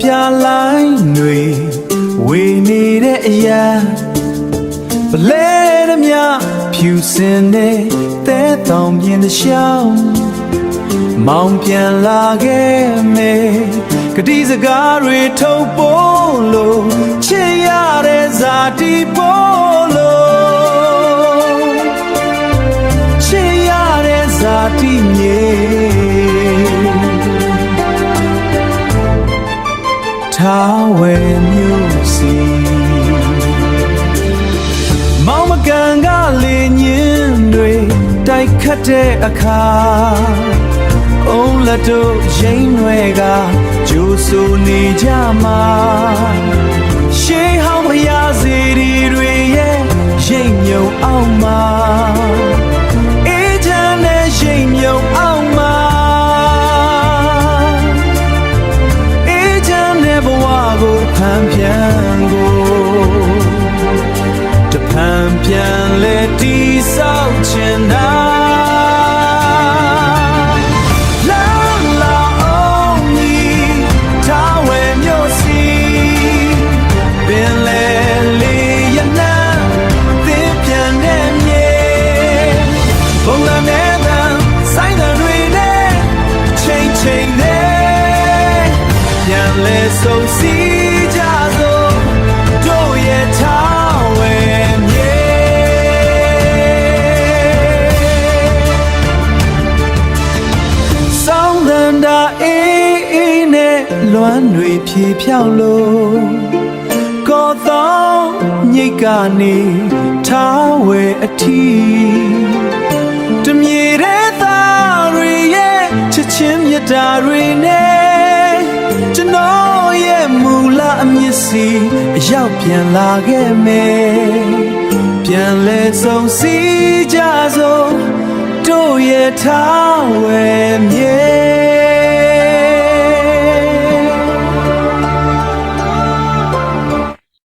ပြလိုင်းတွေဝေနေတဲ့အရာပလဲရမြဖြူစင်တဲ့တဲတောင်ပြင်းတစ်လျှောက်မောင်ပြန်လာခဲ့မယ်ကတိစကားတွေထုတ်ဖို့လို့ချစ်ရတဲ့ဇာတိဖို့လို့ချစ်ရတဲ့ဇာတိမြေထားဝဲမျိုးစီမောင်မကန်ကလေညင်းတွေတိုက်ခတ်တဲ့အခါအုံးလက်တို့ရိမ့်တွေကကြိုးဆူနေကြမှာရှေးဟောင်းဖျားစီတွေရဲ့ရိတ်မြုံအောင်မှာအေးချမ်းတဲ့ရိတ်မြုံအောင်မှာအေးချမ်းတဲ့ဘဝကိုဖန်ပြန်ကိုတဖန်ပြန်လဲတိဆောက်ချင်တာလေဆုံးစီကြစို့တို့ရဲ့ထားဝဲမြေဆောင်းတန်တာအေးအေးနဲ့လွမ်းတွေဖြေဖြောက်လို့ကော်သောညိတ်ကနေထားဝဲအထီတမြေတဲ့သားတွေရဲ့ချစ်ချင်းမြတ်တာတွေနဲ့ကျွန်တော်ရဲ့မူလအမြင့်စီအရောက်ပြန်လာခဲ့မယ်ပြန်လဲဆုံးစီကြစို့တို့ရဲ့ထားဝဲမြေ